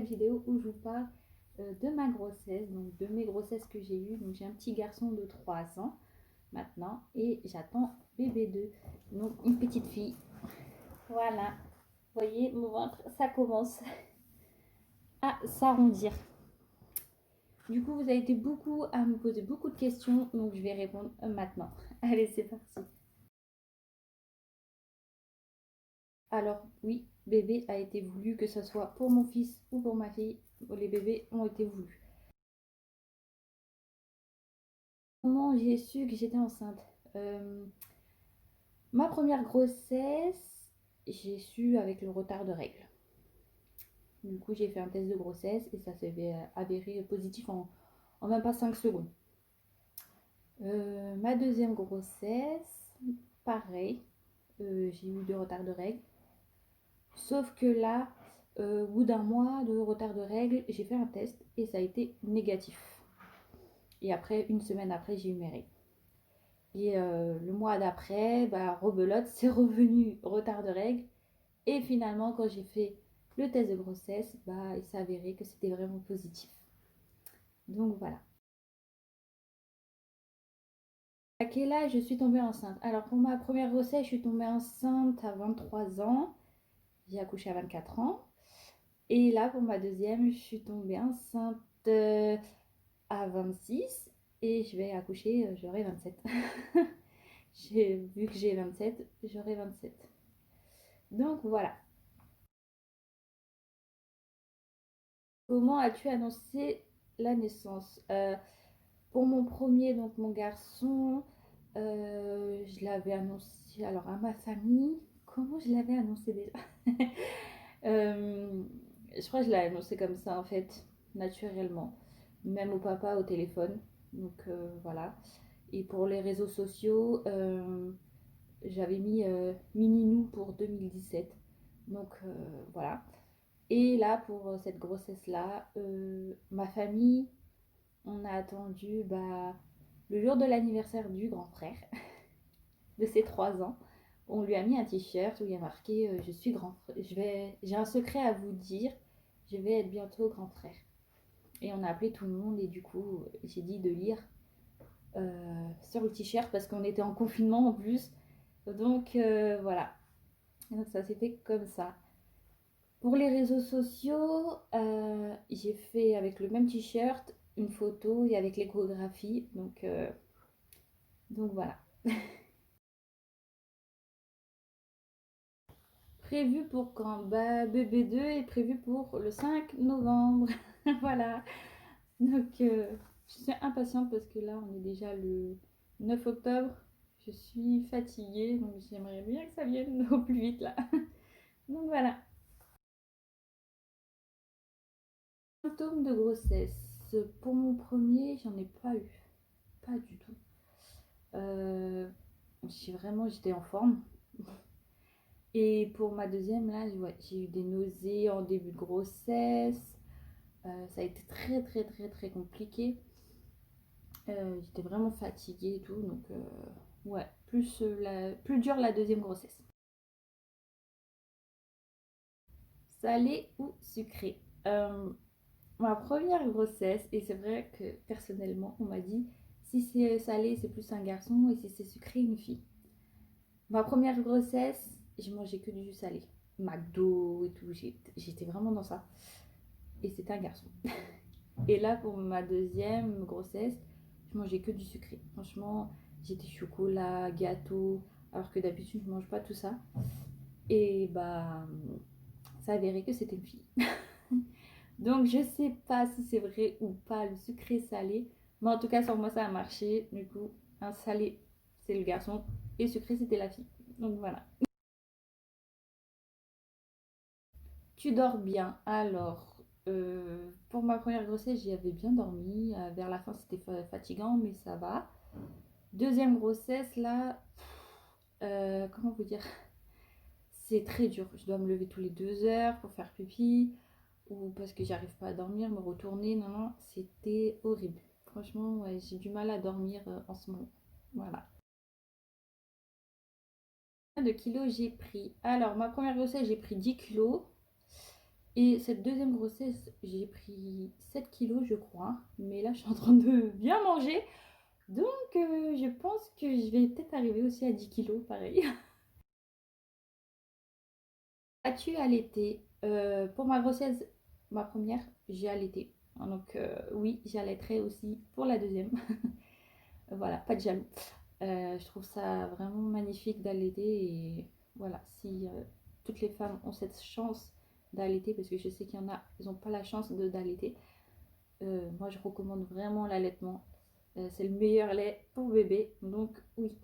nouvelle vidéo où je vous parle de ma grossesse, donc de mes grossesses que j'ai eues. Donc j'ai un petit garçon de 3 ans maintenant et j'attends bébé 2, donc une petite fille. Voilà, vous voyez mon ventre, ça commence à s'arrondir. Du coup, vous avez été beaucoup à me poser beaucoup de questions, donc je vais répondre maintenant. Allez, c'est parti. Alors oui, bébé a été voulu, que ce soit pour mon fils ou pour ma fille, les bébés ont été voulus. Comment j'ai su que j'étais enceinte? Ma première grossesse, j'ai su avec le retard de règles. Du coup, j'ai fait un test de grossesse et ça s'est avéré positif en même pas 5 secondes. Ma deuxième grossesse, pareil, j'ai eu de retard de règles. Sauf que là, au bout d'un mois de retard de règles, j'ai fait un test et ça a été négatif. Et après, une semaine après, j'ai eu mes règles. Et le mois d'après, rebelote, c'est revenu retard de règles. Et finalement, quand j'ai fait le test de grossesse, il s'est avéré que c'était vraiment positif. Donc voilà. À quel âge je suis tombée enceinte? Alors pour ma première grossesse, je suis tombée enceinte à 23 ans. J'ai accouché à 24 ans. Et là, pour ma deuxième, je suis tombée enceinte à 26 et je vais accoucher, j'aurai 27. Vu que j'ai 27, j'aurai 27. Donc voilà. Comment as-tu annoncé la naissance? Pour mon premier, donc mon garçon, je l'avais annoncé alors à ma famille. Comment je l'avais annoncé déjà? Je crois que je l'ai annoncé comme ça en fait, naturellement. Même au papa au téléphone. Donc voilà. Et pour les réseaux sociaux, j'avais mis Mininou pour 2017. Donc voilà. Et là, pour cette grossesse-là, ma famille, on a attendu le jour de l'anniversaire du grand frère, de ses 3 ans. On lui a mis un t-shirt où il y a marqué je suis grand frère. J'ai un secret à vous dire, je vais être bientôt grand frère. Et on a appelé tout le monde et du coup, j'ai dit de lire sur le t-shirt parce qu'on était en confinement en plus. Donc voilà. Donc ça s'est fait comme ça. Pour les réseaux sociaux, j'ai fait avec le même t-shirt une photo et avec l'échographie. Donc voilà. Prévu pour quand? Bébé 2 est prévu pour le 5 novembre. Voilà. Donc je suis impatiente parce que là on est déjà le 9 octobre. Je suis fatiguée donc j'aimerais bien que ça vienne au plus vite là. Donc voilà. Symptômes de grossesse. Pour mon premier, j'en ai pas eu. Pas du tout. Euh, j'étais en forme. Et pour ma deuxième, là, ouais, j'ai eu des nausées en début de grossesse. Ça a été très, très, très, très compliqué. J'étais vraiment fatiguée et tout. Donc, ouais, plus dur la deuxième grossesse. Salé ou sucré? Ma première grossesse, et c'est vrai que personnellement, on m'a dit si c'est salé, c'est plus un garçon, et si c'est sucré, une fille. Ma première grossesse, je mangeais que du salé. McDo et tout, j'étais vraiment dans ça. Et c'était un garçon. Et là, pour ma deuxième grossesse, je mangeais que du sucré. Franchement, j'étais chocolat, gâteau, alors que d'habitude, je mange pas tout ça. Et ça a avéré que c'était une fille. Donc, je sais pas si c'est vrai ou pas le sucré salé. Mais en tout cas, sur moi, ça a marché. Du coup, un salé, c'est le garçon. Et sucré, c'était la fille. Donc, voilà. Tu dors bien. Alors, pour ma première grossesse, j'y avais bien dormi. Vers la fin, c'était fatigant, mais ça va. Deuxième grossesse, là, comment vous dire? C'est très dur. Je dois me lever tous les 2 heures pour faire pipi ou parce que j'arrive pas à dormir, me retourner. Non, non, c'était horrible. Franchement, ouais, j'ai du mal à dormir en ce moment. Voilà. De kilos j'ai pris. Alors, ma première grossesse, j'ai pris 10 kilos. Et cette deuxième grossesse, j'ai pris 7 kilos, je crois. Mais là, je suis en train de bien manger. Donc, je pense que je vais peut-être arriver aussi à 10 kilos, pareil. As-tu allaité? Pour ma grossesse, ma première, j'ai allaité. Donc, oui, j'allaiterai aussi pour la deuxième. Voilà, pas de jaloux. Je trouve ça vraiment magnifique d'allaiter et voilà, si toutes les femmes ont cette chance d'allaiter, parce que je sais qu'il y en a, ils n'ont pas la chance d'allaiter, moi je recommande vraiment l'allaitement. C'est le meilleur lait pour bébé, donc oui.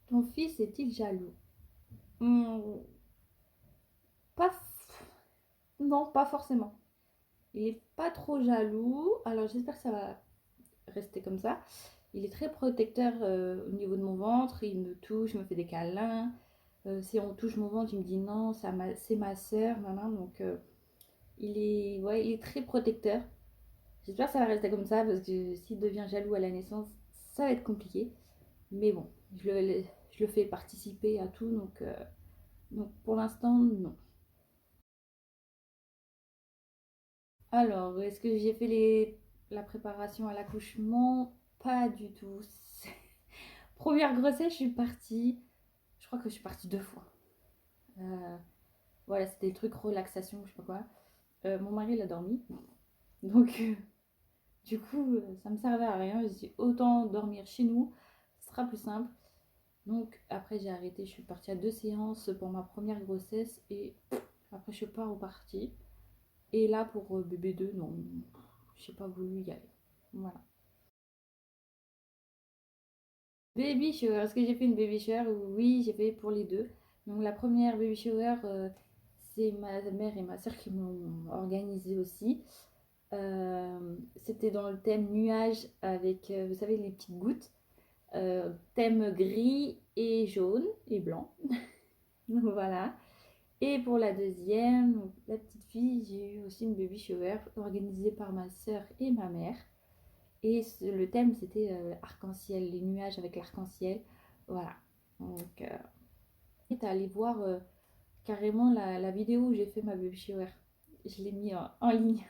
Ton fils est-il jaloux? Hmm, pas Non, pas forcément. Il est pas trop jaloux, alors j'espère que ça va rester comme ça. Il est très protecteur au niveau de mon ventre, il me touche, me fait des câlins. Si on touche mon ventre, il me dit non, c'est ma soeur, maman. Donc ouais, il est très protecteur. J'espère que ça va rester comme ça parce que s'il devient jaloux à la naissance, ça va être compliqué. Mais bon, je le fais participer à tout, donc pour l'instant, non. Alors, est-ce que j'ai fait la préparation à l'accouchement? Pas du tout. Première grossesse, je suis partie. Je crois que je suis partie 2 fois. Euh, voilà, c'était le truc relaxation, je sais pas quoi. Mon mari, il a dormi. Donc, du coup, ça me servait à rien. J'ai dit autant dormir chez nous, ce sera plus simple. Donc, après, j'ai arrêté. Je suis partie à 2 séances pour ma première grossesse. Et après, je suis pas repartie. Et là, pour bébé 2 non. Je n'ai pas voulu y aller. Voilà. Baby shower. Est-ce que j'ai fait une baby shower? Oui, j'ai fait pour les deux. Donc, la première baby shower, c'est ma mère et ma soeur qui m'ont organisé aussi. C'était dans le thème nuage avec, vous savez, les petites gouttes. Thème gris et jaune et blanc. Donc voilà. Et pour la deuxième, donc, la petite fille, j'ai eu aussi une baby shower organisée par ma soeur et ma mère. Et le thème, c'était arc-en-ciel, les nuages avec l'arc-en-ciel. Voilà. Donc, t'es allé voir carrément la vidéo où j'ai fait ma baby shower. Je l'ai mis en ligne.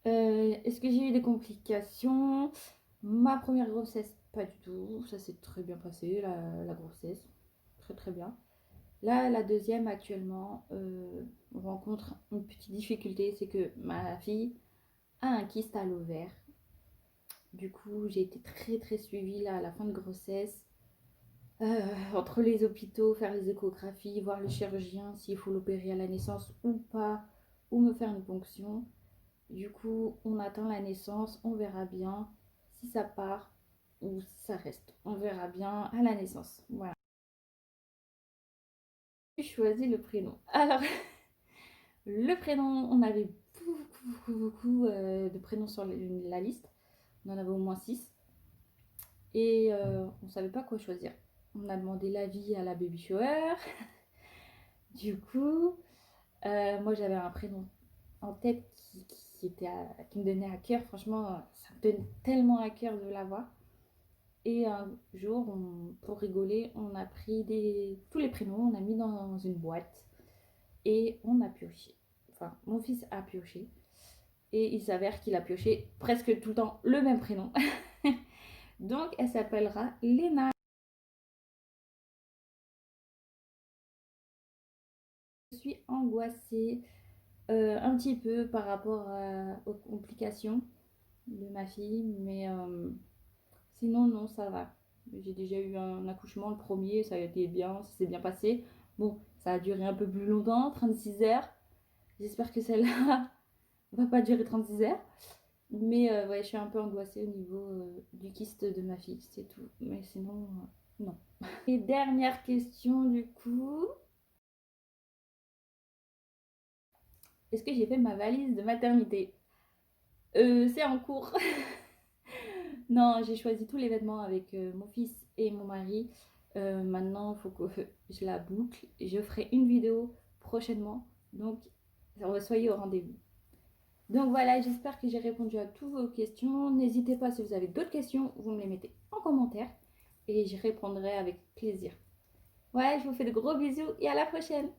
Est-ce que j'ai eu des complications? Ma première grossesse, pas du tout. Ça s'est très bien passé, la grossesse. Très très bien. Là, la deuxième, actuellement, on rencontre une petite difficulté, c'est que ma fille a un kyste à l'ovaire. Du coup, j'ai été très très suivie là à la fin de grossesse. Entre les hôpitaux, faire les échographies, voir le chirurgien s'il faut l'opérer à la naissance ou pas, ou me faire une ponction. Du coup, on attend la naissance, on verra bien si ça part ou si ça reste. On verra bien à la naissance. Voilà. J'ai choisi le prénom. Alors, le prénom, on avait beaucoup de prénoms sur la liste. On en avait au moins 6. Et on ne savait pas quoi choisir. On a demandé l'avis à la baby shower. Du coup, moi j'avais un prénom en tête qui me donnait à cœur. Franchement, ça me donne tellement à cœur de l'avoir. Et un jour, pour rigoler, on a pris tous les prénoms, on a mis dans une boîte et on a pioché. Enfin, mon fils a pioché. Et il s'avère qu'il a pioché presque tout le temps le même prénom. Donc, elle s'appellera Léna. Je suis angoissée un petit peu par rapport aux complications de ma fille, mais sinon, non, ça va. J'ai déjà eu un accouchement, le premier, ça a été bien, ça s'est bien passé. Bon, ça a duré un peu plus longtemps, 36 heures. J'espère que celle-là va pas durer 36 heures. Mais ouais, je suis un peu angoissée au niveau du kyste de ma fille, c'est tout. Mais sinon, non. Et dernière question du coup. Est-ce que j'ai fait ma valise de maternité? C'est en cours. Non, j'ai choisi tous les vêtements avec mon fils et mon mari. Maintenant, il faut que je la boucle. Je ferai une vidéo prochainement. Donc, soyez au rendez-vous. Donc voilà, j'espère que j'ai répondu à toutes vos questions. N'hésitez pas si vous avez d'autres questions, vous me les mettez en commentaire et j'y répondrai avec plaisir. Ouais, je vous fais de gros bisous et à la prochaine.